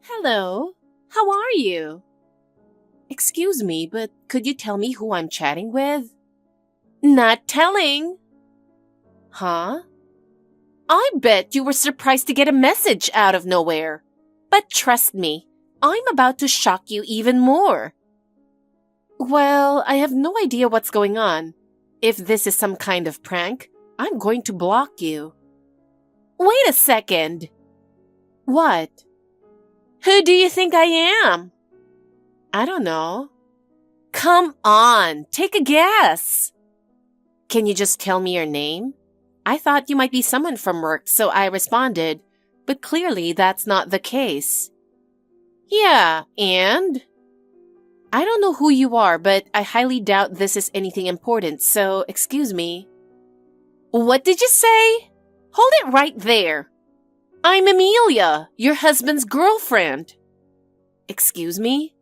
Hello, how are you? Excuse me, but could you tell me who I'm chatting with? Not telling. Huh? I bet you were surprised to get a message out of nowhere. But trust me, I'm about to shock you even more. Well, I have no idea what's going on. If this is some kind of prank, I'm going to block you. Wait a second. What? Who do you think I am? I don't know. Come on, take a guess. Can you just tell me your name? I thought you might be someone from work, so I responded, but clearly that's not the case. Yeah, and? I don't know who you are, but I highly doubt this is anything important, so excuse me. What did you say? Hold it right there. I'm Amelia, your husband's girlfriend. Excuse me?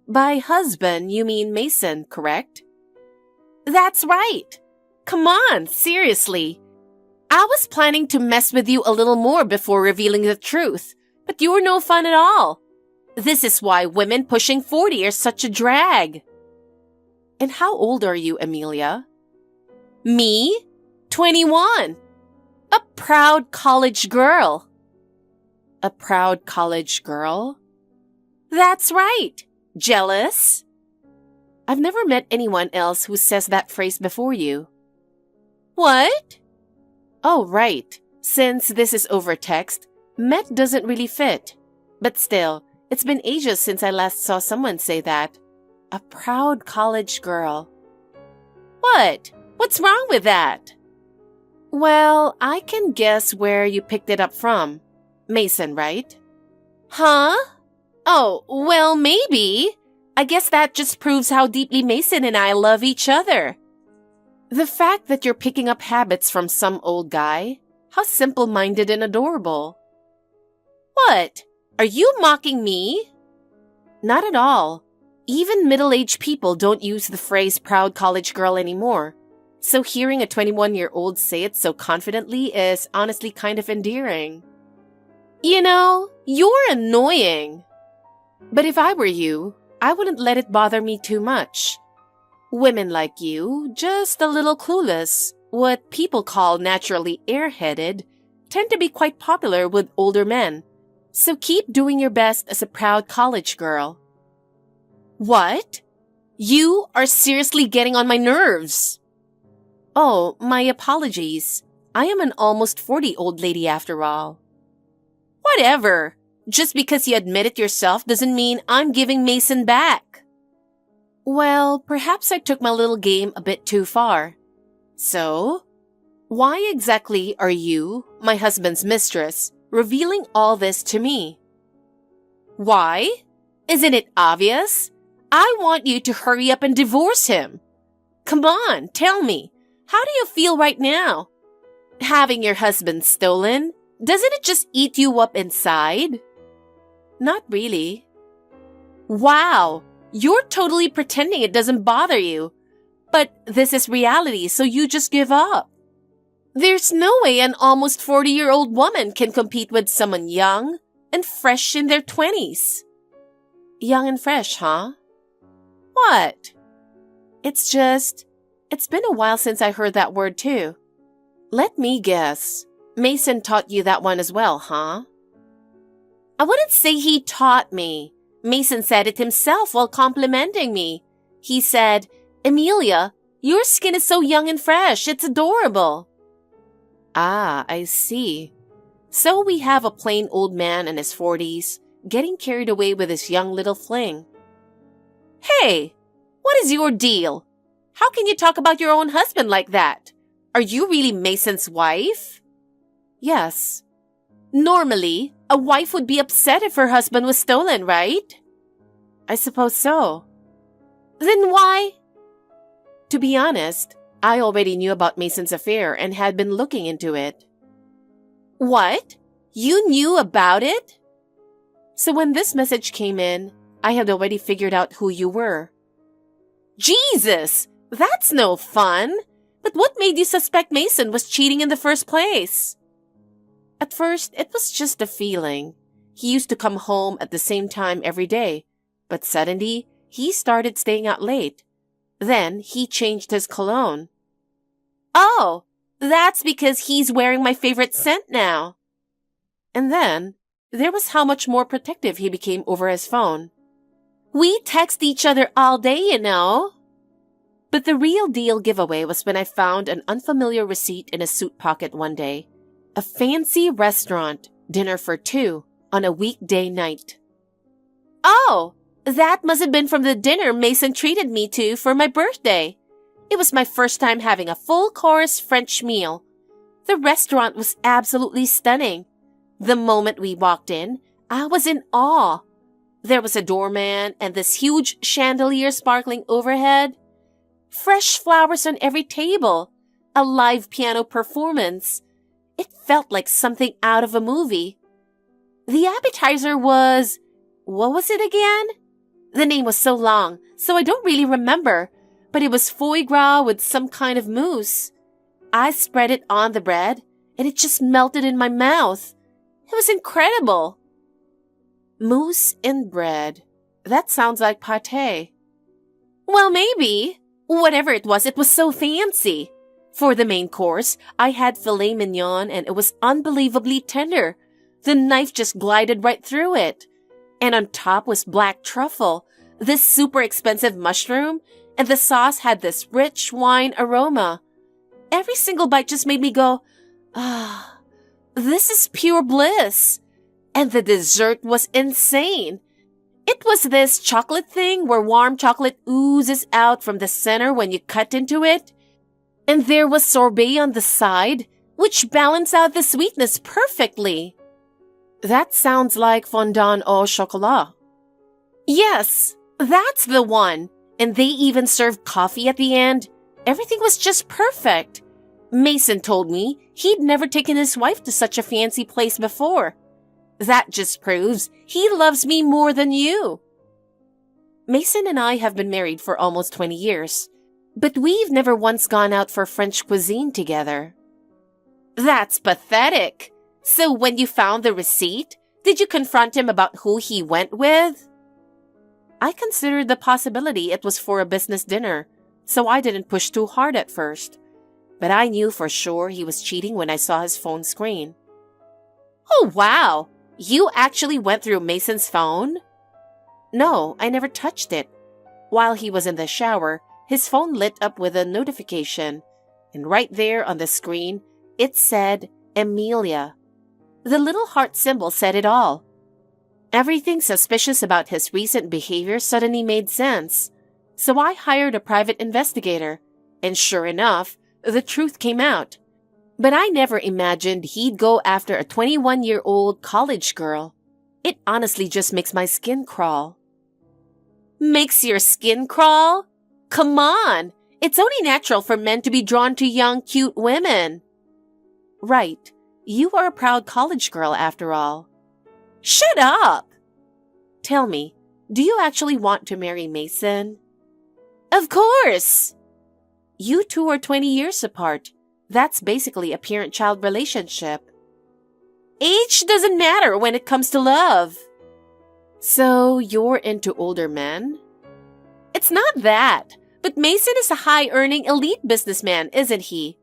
By husband, you mean Mason, correct? That's right. Come on, seriously. I was planning to mess with you a little more before revealing the truth, but you were no fun at all. This is why women pushing 40 are such a drag. And how old are you, Amelia? Me? 21. A proud college girl. A proud college girl? That's right. Jealous? I've never met anyone else who says that phrase before you. What? Oh, right. Since this is over text, met doesn't really fit. But still, it's been ages since I last saw someone say that. A proud college girl. What? What's wrong with that? Well, I can guess where you picked it up from. Mason, right? Huh? Oh, well, maybe. I guess that just proves how deeply Mason and I love each other. The fact that you're picking up habits from some old guy, how simple-minded and adorable. What? Are you mocking me? Not at all. Even middle-aged people don't use the phrase proud college girl anymore. So hearing a 21-year-old say it so confidently is honestly kind of endearing. You know, you're annoying. But if I were you, I wouldn't let it bother me too much. Women like you, just a little clueless, what people call naturally airheaded, tend to be quite popular with older men. So keep doing your best as a proud college girl. What? You are seriously getting on my nerves. Oh, my apologies. I am an almost 40 old lady after all. Whatever. Just because you admit it yourself doesn't mean I'm giving Mason back. Well, perhaps I took my little game a bit too far. So, why exactly are you, my husband's mistress, revealing all this to me? Why? Isn't it obvious? I want you to hurry up and divorce him. Come on, tell me, how do you feel right now? Having your husband stolen, doesn't it just eat you up inside? Not really. Wow, you're totally pretending it doesn't bother you. But this is reality, so you just give up. There's no way an almost 40-year-old woman can compete with someone young and fresh in their 20s. Young and fresh, huh? What? It's been a while since I heard that word too. Let me guess. Mason taught you that one as well, huh? I wouldn't say he taught me. Mason said it himself while complimenting me. He said, Amelia, your skin is so young and fresh, it's adorable. Ah, I see. So we have a plain old man in his 40s, getting carried away with his young little fling. Hey, what is your deal? How can you talk about your own husband like that? Are you really Mason's wife? Yes. Normally, a wife would be upset if her husband was stolen, right? I suppose so. Then why? To be honest, I already knew about Mason's affair and had been looking into it. What? You knew about it? So when this message came in, I had already figured out who you were. Jesus! That's no fun! But what made you suspect Mason was cheating in the first place? At first, it was just a feeling. he used to come home at the same time every day, but suddenly, he started staying out late. Then, he changed his cologne. Oh, that's because he's wearing my favorite scent now. And then, there was how much more protective he became over his phone. We text each other all day, you know. But the real deal giveaway was when I found an unfamiliar receipt in a suit pocket one day. A fancy restaurant, dinner for two, on a weekday night. Oh, that must have been from the dinner Mason treated me to for my birthday. It was my first time having a full-course French meal. The restaurant was absolutely stunning. The moment we walked in, I was in awe. There was a doorman and this huge chandelier sparkling overhead. Fresh flowers on every table. A live piano performance. It felt like something out of a movie. The appetizer was... what was it again? The name was so long, so I don't really remember, but it was foie gras with some kind of mousse. I spread it on the bread, and it just melted in my mouth. It was incredible. Mousse in bread. That sounds like pâté. Well, maybe. Whatever it was so fancy. For the main course, I had filet mignon, and it was unbelievably tender. The knife just glided right through it. And on top was black truffle, this super expensive mushroom, and the sauce had this rich wine aroma. Every single bite just made me go, ah, this is pure bliss. And the dessert was insane. It was this chocolate thing where warm chocolate oozes out from the center when you cut into it. And there was sorbet on the side, which balanced out the sweetness perfectly. That sounds like fondant au chocolat. Yes, that's the one. And they even served coffee at the end. Everything was just perfect. Mason told me he'd never taken his wife to such a fancy place before. That just proves he loves me more than you. Mason and I have been married for almost 20 years, but we've never once gone out for French cuisine together. That's pathetic. So when you found the receipt, did you confront him about who he went with? I considered the possibility it was for a business dinner, so I didn't push too hard at first. But I knew for sure he was cheating when I saw his phone screen. Oh, wow! You actually went through Mason's phone? No, I never touched it. While he was in the shower, his phone lit up with a notification, and right there on the screen, it said Emilia. The little heart symbol said it all. Everything suspicious about his recent behavior suddenly made sense, so I hired a private investigator, and sure enough, the truth came out. But I never imagined he'd go after a 21-year-old college girl. It honestly just makes my skin crawl. Makes your skin crawl? Come on! It's only natural for men to be drawn to young, cute women. Right. You are a proud college girl after all. Shut up! Tell me, do you actually want to marry Mason? Of course! You two are 20 years apart. That's basically a parent-child relationship. Age doesn't matter when it comes to love. So, you're into older men? It's not that, but Mason is a high-earning elite businessman, isn't he?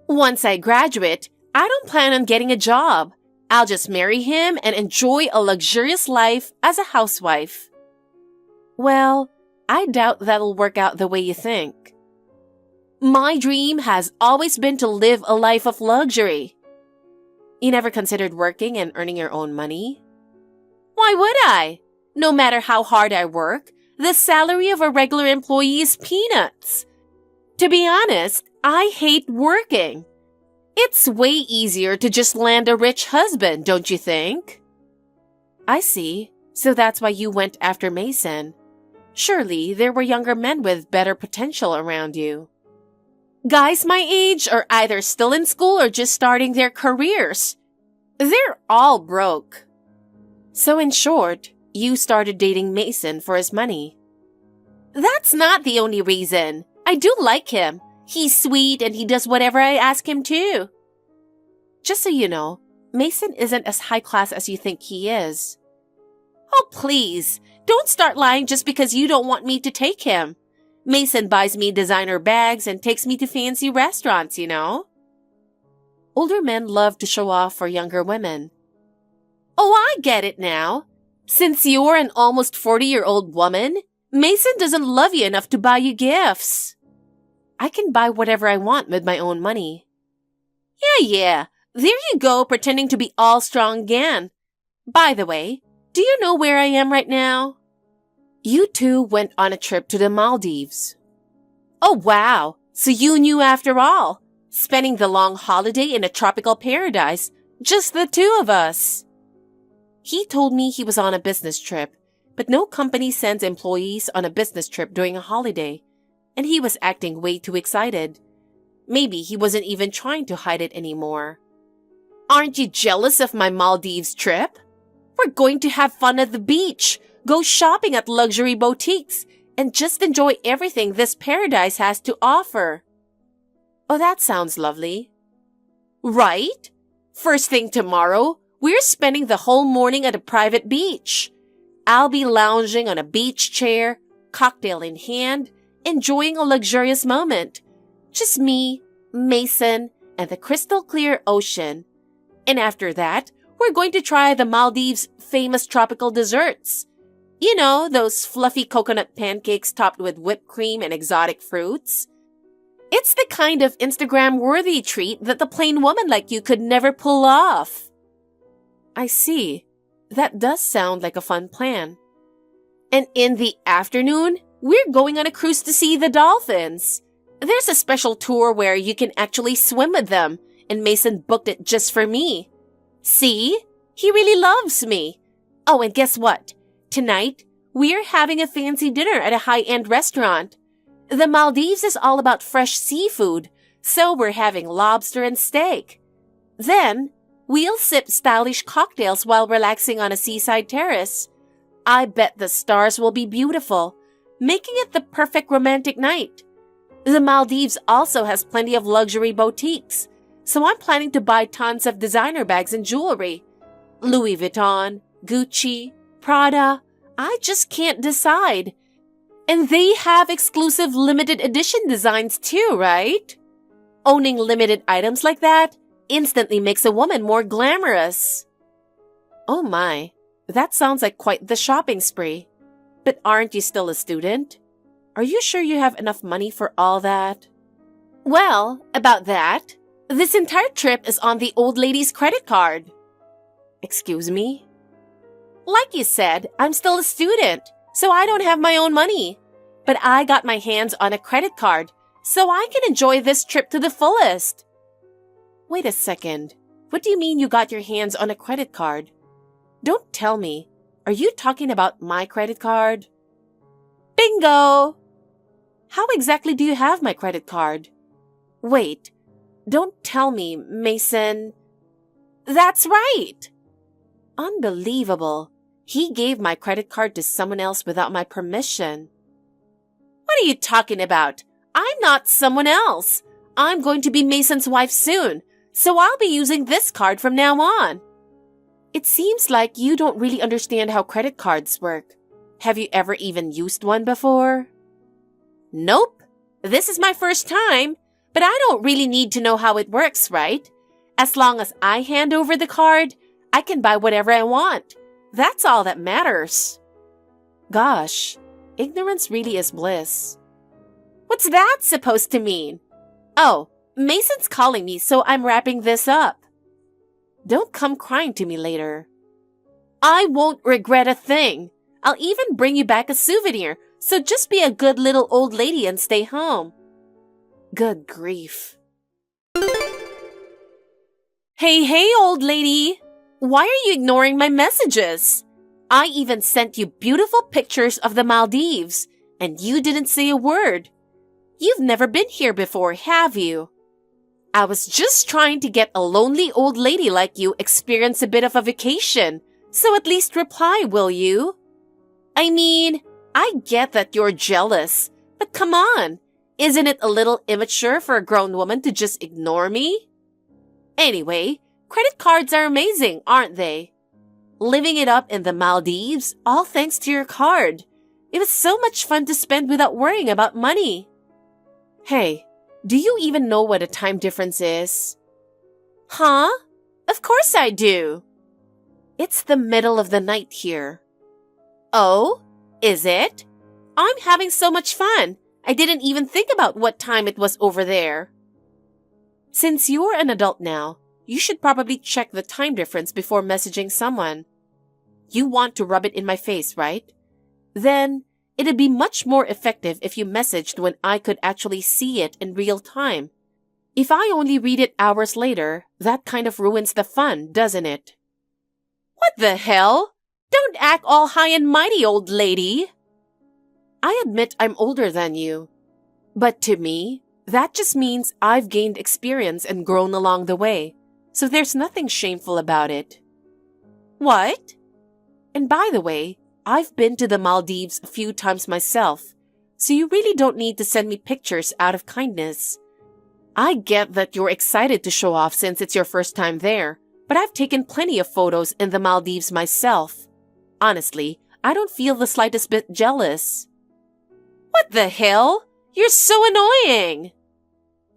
Once I graduate, I don't plan on getting a job. I'll just marry him and enjoy a luxurious life as a housewife. Well, I doubt that'll work out the way you think. My dream has always been to live a life of luxury. You never considered working and earning your own money? Why would I? No matter how hard I work, the salary of a regular employee is peanuts. To be honest, I hate working. It's way easier to just land a rich husband, don't you think? I see. So that's why you went after Mason. Surely there were younger men with better potential around you. Guys my age are either still in school or just starting their careers. They're all broke. So in short, you started dating Mason for his money. That's not the only reason. I do like him. He's sweet and he does whatever I ask him to. Just so you know, Mason isn't as high class as you think he is. Oh, please, don't start lying just because you don't want me to take him. Mason buys me designer bags and takes me to fancy restaurants, you know? Older men love to show off for younger women. Oh, I get it now. Since you're an almost 40-year-old woman, Mason doesn't love you enough to buy you gifts. I can buy whatever I want with my own money. Yeah. There you go, pretending to be all strong again. By the way, do you know where I am right now? You two went on a trip to the Maldives. Oh, wow. So you knew after all. Spending the long holiday in a tropical paradise, just the two of us. He told me he was on a business trip, but no company sends employees on a business trip during a holiday, and he was acting way too excited. Maybe he wasn't even trying to hide it anymore. Aren't you jealous of my Maldives trip? We're going to have fun at the beach, go shopping at luxury boutiques, and just enjoy everything this paradise has to offer. Oh, that sounds lovely. Right? First thing tomorrow, we're spending the whole morning at a private beach. I'll be lounging on a beach chair, cocktail in hand, enjoying a luxurious moment. Just me, Mason, and the crystal clear ocean. And after that, we're going to try the Maldives' famous tropical desserts. You know, those fluffy coconut pancakes topped with whipped cream and exotic fruits. It's the kind of Instagram-worthy treat that the plain woman like you could never pull off. I see. That does sound like a fun plan. And in the afternoon, we're going on a cruise to see the dolphins. There's a special tour where you can actually swim with them, and Mason booked it just for me. See? He really loves me. Oh, and guess what? Tonight, we're having a fancy dinner at a high-end restaurant. The Maldives is all about fresh seafood, so we're having lobster and steak. Then, we'll sip stylish cocktails while relaxing on a seaside terrace. I bet the stars will be beautiful, making it the perfect romantic night. The Maldives also has plenty of luxury boutiques, so I'm planning to buy tons of designer bags and jewelry. Louis Vuitton, Gucci, Prada, I just can't decide. And they have exclusive limited edition designs too, right? Owning limited items like that instantly makes a woman more glamorous. Oh my, that sounds like quite the shopping spree. But aren't you still a student? Are you sure you have enough money for all that? Well, about that, this entire trip is on the old lady's credit card. Excuse me? Like you said, I'm still a student, so I don't have my own money. But I got my hands on a credit card, so I can enjoy this trip to the fullest. Wait a second. What do you mean you got your hands on a credit card? Don't tell me. Are you talking about my credit card? Bingo! How exactly do you have my credit card? Wait. Don't tell me, Mason. That's right! Unbelievable. He gave my credit card to someone else without my permission. What are you talking about? I'm not someone else. I'm going to be Mason's wife soon, so I'll be using this card from now on. It seems like you don't really understand how credit cards work. Have you ever even used one before? Nope. This is my first time, but I don't really need to know how it works, right? As long as I hand over the card, I can buy whatever I want. That's all that matters. Gosh, ignorance really is bliss. What's that supposed to mean? Oh, Mason's calling me, so I'm wrapping this up. Don't come crying to me later. I won't regret a thing. I'll even bring you back a souvenir, so just be a good little old lady and stay home. Good grief. Hey, old lady! Why are you ignoring my messages? I even sent you beautiful pictures of the Maldives, and you didn't say a word. You've never been here before, have you? I was just trying to get a lonely old lady like you experience a bit of a vacation, so at least reply, will you? I mean, I get that you're jealous, but come on, isn't it a little immature for a grown woman to just ignore me? Anyway, Credit cards are amazing, aren't they? Living it up in the Maldives, all thanks to your card. It was so much fun to spend without worrying about money. Hey, do you even know what a time difference is? Huh? Of course I do. It's the middle of the night here. Oh, is it? I'm having so much fun. I didn't even think about what time it was over there. Since you're an adult now, you should probably check the time difference before messaging someone. You want to rub it in my face, right? Then, it'd be much more effective if you messaged when I could actually see it in real time. If I only read it hours later, that kind of ruins the fun, doesn't it? What the hell? Don't act all high and mighty, old lady. I admit I'm older than you. But to me, that just means I've gained experience and grown along the way. So there's nothing shameful about it. What? And by the way, I've been to the Maldives a few times myself, so you really don't need to send me pictures out of kindness. I get that you're excited to show off since it's your first time there, but I've taken plenty of photos in the Maldives myself. Honestly, I don't feel the slightest bit jealous. What the hell? You're so annoying!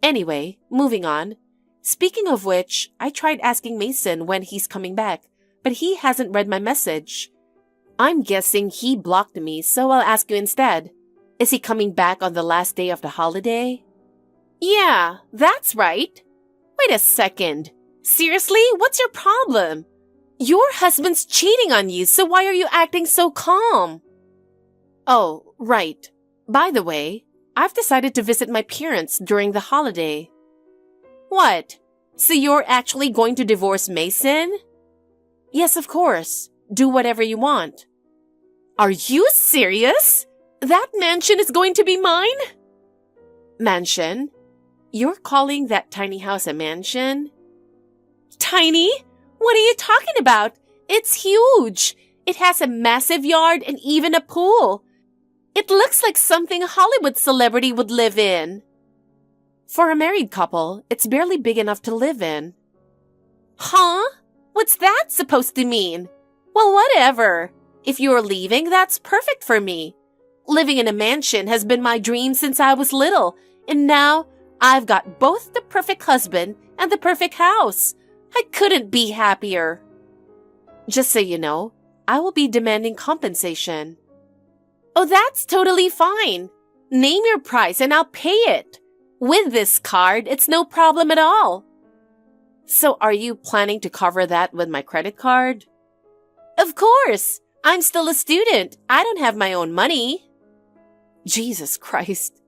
Anyway, moving on. Speaking of which, I tried asking Mason when he's coming back, but he hasn't read my message. I'm guessing he blocked me, so I'll ask you instead. Is he coming back on the last day of the holiday? Yeah, that's right. Wait a second. Seriously? What's your problem? Your husband's cheating on you, so why are you acting so calm? Oh, right. By the way, I've decided to visit my parents during the holiday. What? So you're actually going to divorce Mason? Yes, of course. Do whatever you want. Are you serious? That mansion is going to be mine? Mansion? You're calling that tiny house a mansion? Tiny? What are you talking about? It's huge. It has a massive yard and even a pool. It looks like something a Hollywood celebrity would live in. For a married couple, it's barely big enough to live in. Huh? What's that supposed to mean? Well, whatever. If you're leaving, that's perfect for me. Living in a mansion has been my dream since I was little, and now I've got both the perfect husband and the perfect house. I couldn't be happier. Just so you know, I will be demanding compensation. Oh, that's totally fine. Name your price and I'll pay it. With this card, it's no problem at all. So are you planning to cover that with my credit card? Of course. I'm still a student. I don't have my own money. Jesus Christ.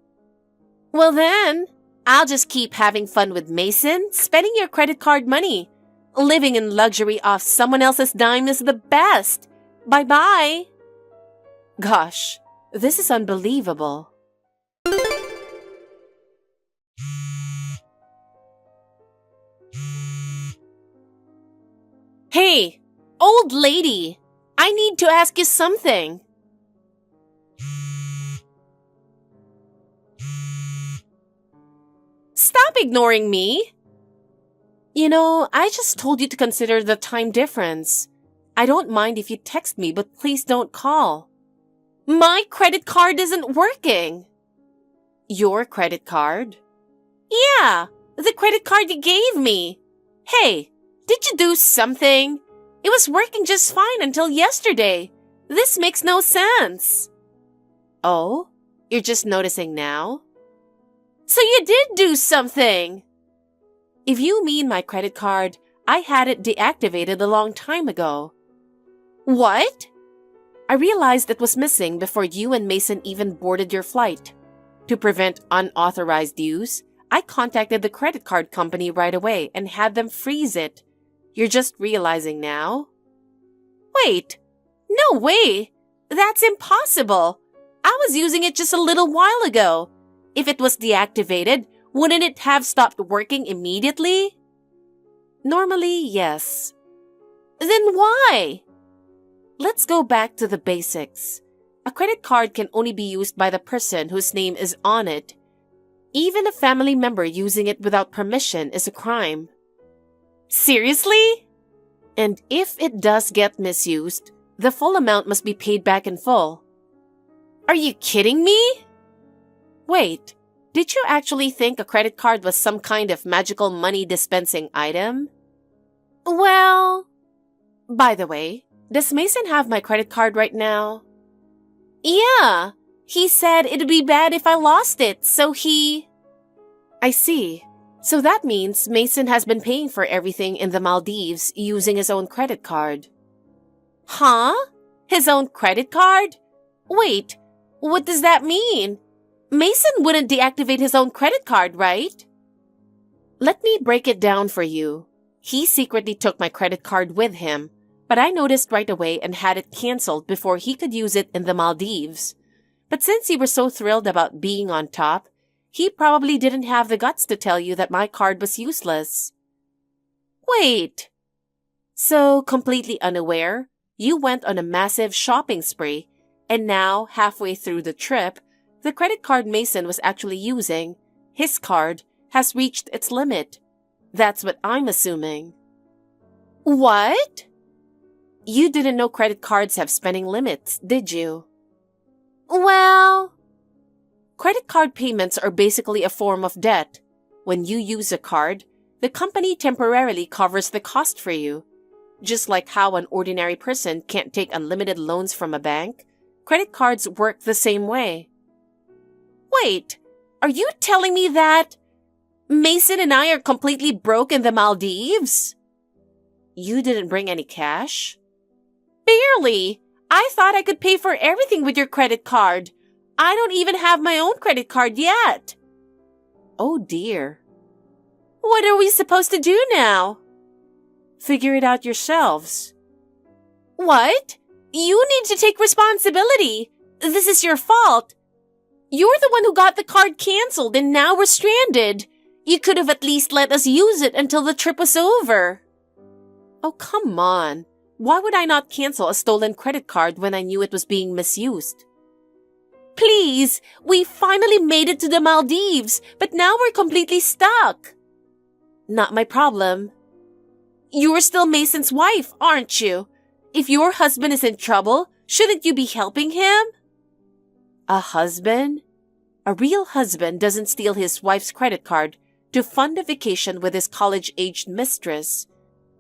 Well then, I'll just keep having fun with Mason, spending your credit card money. Living in luxury off someone else's dime is the best. Bye-bye. Gosh, this is unbelievable. Hey, old lady, I need to ask you something. Stop ignoring me. You know, I just told you to consider the time difference. I don't mind if you text me, but please don't call. My credit card isn't working. Your credit card? Yeah, the credit card you gave me. Hey, did you do something? It was working just fine until yesterday. This makes no sense. Oh, you're just noticing now? So you did do something. If you mean my credit card, I had it deactivated a long time ago. What? I realized it was missing before you and Mason even boarded your flight. To prevent unauthorized use, I contacted the credit card company right away and had them freeze it. You're just realizing now? Wait, no way! That's impossible! I was using it just a little while ago. If it was deactivated, wouldn't it have stopped working immediately? Normally, yes. Then why? Let's go back to the basics. A credit card can only be used by the person whose name is on it. Even a family member using it without permission is a crime. Seriously? And if it does get misused, the full amount must be paid back in full. Are you kidding me? Wait, did you actually think a credit card was some kind of magical money dispensing item? Well, by the way, does Mason have my credit card right now? Yeah, he said it'd be bad if I lost it, so he... I see. So that means Mason has been paying for everything in the Maldives using his own credit card. Huh? His own credit card? Wait, what does that mean? Mason wouldn't deactivate his own credit card, right? Let me break it down for you. He secretly took my credit card with him, but I noticed right away and had it canceled before he could use it in the Maldives. But since he was so thrilled about being on top, he probably didn't have the guts to tell you that my card was useless. Wait. So, completely unaware, you went on a massive shopping spree, and now, halfway through the trip, the credit card Mason was actually using, his card, has reached its limit. That's what I'm assuming. What? You didn't know credit cards have spending limits, did you? Well... Credit card payments are basically a form of debt. When you use a card, the company temporarily covers the cost for you. Just like how an ordinary person can't take unlimited loans from a bank, credit cards work the same way. Wait, are you telling me that Mason and I are completely broke in the Maldives? You didn't bring any cash? Barely. I thought I could pay for everything with your credit card. I don't even have my own credit card yet. Oh dear. What are we supposed to do now? Figure it out yourselves. What? You need to take responsibility. This is your fault. You're the one who got the card canceled and now we're stranded. You could have at least let us use it until the trip was over. Oh, come on. Why would I not cancel a stolen credit card when I knew it was being misused? Please, we finally made it to the Maldives, but now we're completely stuck. Not my problem. You're still Mason's wife, aren't you? If your husband is in trouble, shouldn't you be helping him? A husband? A real husband doesn't steal his wife's credit card to fund a vacation with his college-aged mistress.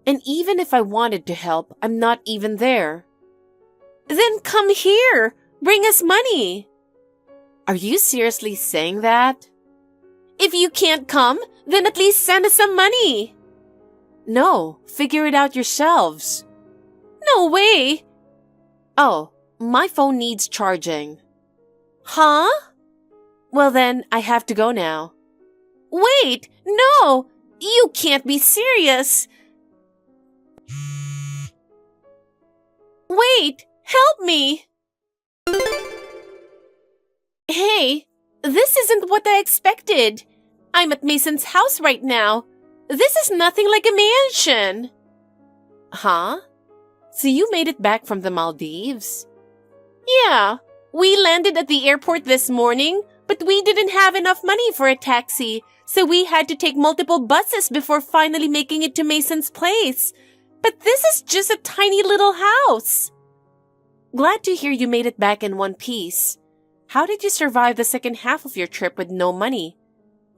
And even if I wanted to help, I'm not even there. Then come here. Bring us money. Are you seriously saying that? If you can't come, then at least send us some money. No, figure it out yourselves. No way. Oh, my phone needs charging. Huh? Well then, I have to go now. Wait, no! You can't be serious! Wait, help me! Hey, this isn't what I expected. I'm at Mason's house right now. This is nothing like a mansion. Huh? So you made it back from the Maldives? Yeah, we landed at the airport this morning, but we didn't have enough money for a taxi, so we had to take multiple buses before finally making it to Mason's place. But this is just a tiny little house. Glad to hear you made it back in one piece. How did you survive the second half of your trip with no money?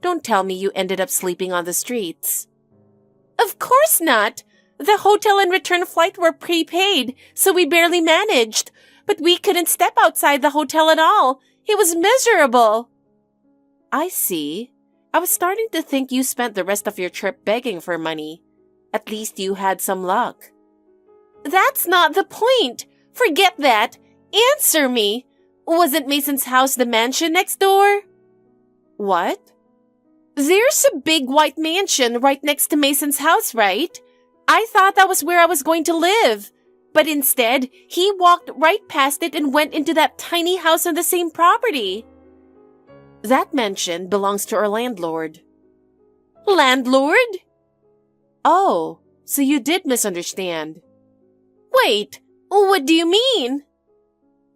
Don't tell me you ended up sleeping on the streets. Of course not. The hotel and return flight were prepaid, so we barely managed. But we couldn't step outside the hotel at all. It was miserable. I see. I was starting to think you spent the rest of your trip begging for money. At least you had some luck. That's not the point. Forget that. Answer me. Wasn't Mason's house the mansion next door? What? There's a big white mansion right next to Mason's house, right? I thought that was where I was going to live. But instead, he walked right past it and went into that tiny house on the same property. That mansion belongs to our landlord. Landlord? Oh, so you did misunderstand. Wait, what do you mean?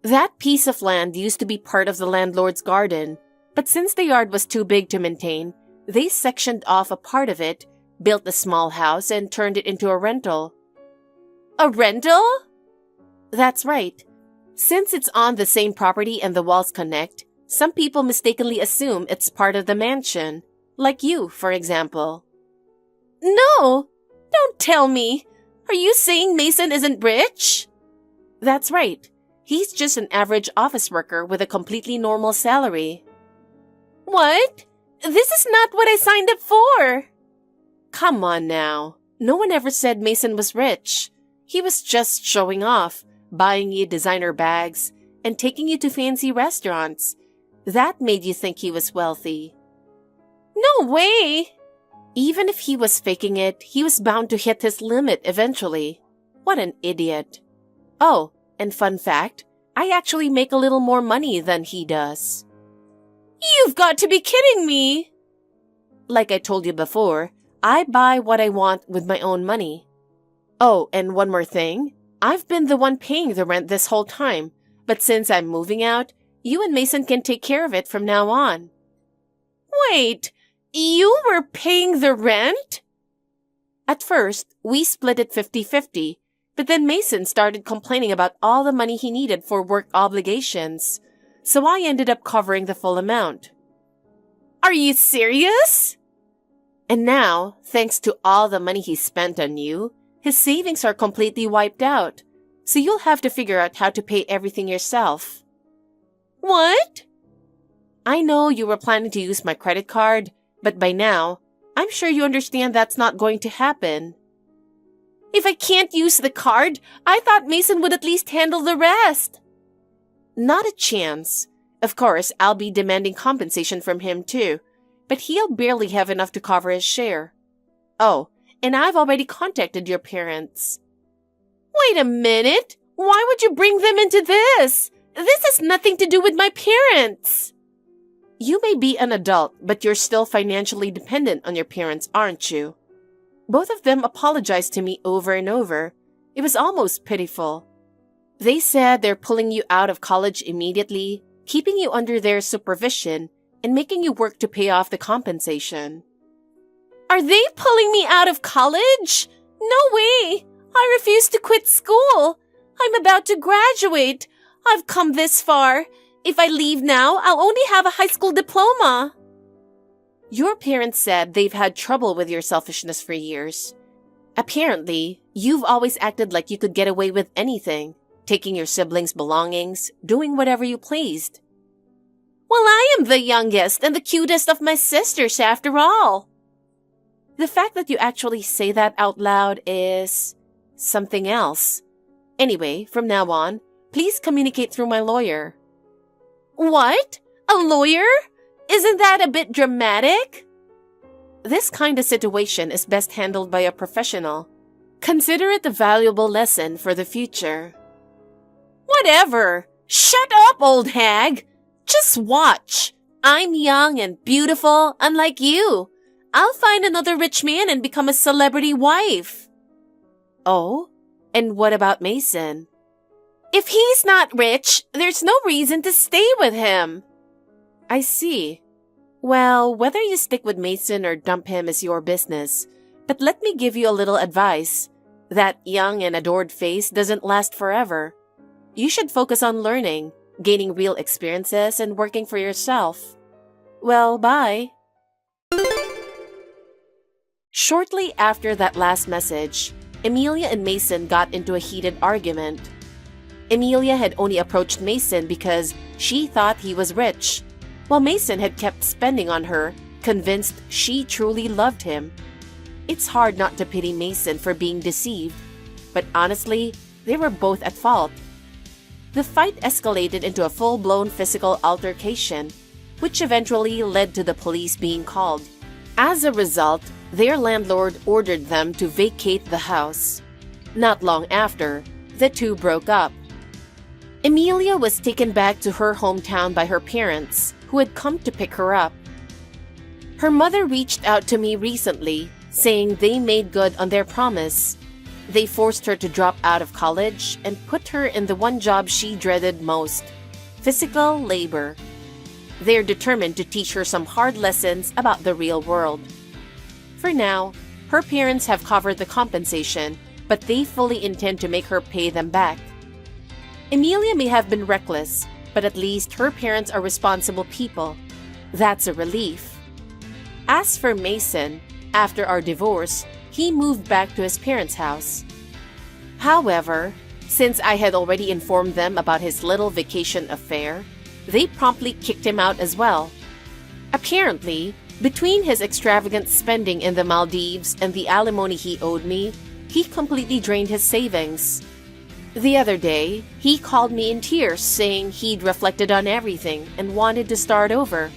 That piece of land used to be part of the landlord's garden, but since the yard was too big to maintain, they sectioned off a part of it built a small house, and turned it into a rental. A rental? That's right. Since it's on the same property and the walls connect, some people mistakenly assume it's part of the mansion. Like you, for example. No! Don't tell me! Are you saying Mason isn't rich? That's right. He's just an average office worker with a completely normal salary. What? This is not what I signed up for! Come on now. No one ever said Mason was rich. He was just showing off, buying you designer bags, and taking you to fancy restaurants. That made you think he was wealthy. No way! Even if he was faking it, he was bound to hit his limit eventually. What an idiot. Oh, and fun fact, I actually make a little more money than he does. You've got to be kidding me! Like I told you before, I buy what I want with my own money. Oh, and one more thing. I've been the one paying the rent this whole time, but since I'm moving out, you and Mason can take care of it from now on. Wait, you were paying the rent? At first, we split it 50-50, but then Mason started complaining about all the money he needed for work obligations, so I ended up covering the full amount. Are you serious? And now, thanks to all the money he spent on you, his savings are completely wiped out, so you'll have to figure out how to pay everything yourself. What? I know you were planning to use my credit card, but by now, I'm sure you understand that's not going to happen. If I can't use the card, I thought Mason would at least handle the rest. Not a chance. Of course, I'll be demanding compensation from him too, but he'll barely have enough to cover his share. Oh, and I've already contacted your parents. Wait a minute! Why would you bring them into this? This has nothing to do with my parents! You may be an adult, but you're still financially dependent on your parents, aren't you? Both of them apologized to me over and over. It was almost pitiful. They said they're pulling you out of college immediately, keeping you under their supervision, and making you work to pay off the compensation. Are they pulling me out of college? No way! I refuse to quit school. I'm about to graduate. I've come this far. If I leave now, I'll only have a high school diploma. Your parents said they've had trouble with your selfishness for years. Apparently, you've always acted like you could get away with anything, taking your siblings' belongings, doing whatever you pleased. Well, I am the youngest and the cutest of my sisters after all. The fact that you actually say that out loud is something else. Anyway, from now on, please communicate through my lawyer. What? A lawyer? Isn't that a bit dramatic? This kind of situation is best handled by a professional. Consider it a valuable lesson for the future. Whatever. Shut up, old hag. Just watch. I'm young and beautiful, unlike you. I'll find another rich man and become a celebrity wife. Oh? And what about Mason? If he's not rich, there's no reason to stay with him. I see. Well, whether you stick with Mason or dump him is your business. But let me give you a little advice. That young and adored face doesn't last forever. You should focus on learning, gaining real experiences, and working for yourself. Well, bye. Shortly after that last message, Emilia and Mason got into a heated argument. Emilia had only approached Mason because she thought he was rich, while Mason had kept spending on her, convinced she truly loved him. It's hard not to pity Mason for being deceived, but honestly, they were both at fault. The fight escalated into a full-blown physical altercation, which eventually led to the police being called. As a result, their landlord ordered them to vacate the house. Not long after, the two broke up. Emilia was taken back to her hometown by her parents, who had come to pick her up. Her mother reached out to me recently, saying they made good on their promise. They forced her to drop out of college and put her in the one job she dreaded most: physical labor. They're determined to teach her some hard lessons about the real world. For now, Her parents have covered the compensation, but they fully intend to make her pay them back. Emilia may have been reckless, but at least her parents are responsible people. That's a relief. As for Mason, after our divorce, he moved back to his parents' house. However, since I had already informed them about his little vacation affair, they promptly kicked him out as well. Apparently, between his extravagant spending in the Maldives and the alimony he owed me, he completely drained his savings. The other day, he called me in tears saying he'd reflected on everything and wanted to start over.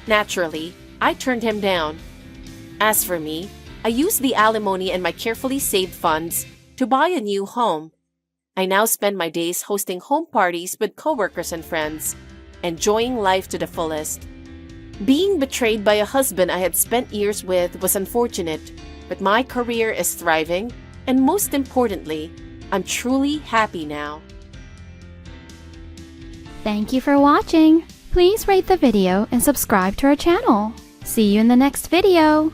Naturally, I turned him down. As for me, I used the alimony and my carefully saved funds to buy a new home. I now spend my days hosting home parties with coworkers and friends, enjoying life to the fullest. Being betrayed by a husband I had spent years with was unfortunate, but my career is thriving, and most importantly, I'm truly happy now. Thank you for watching. Please rate the video and subscribe to our channel. See you in the next video.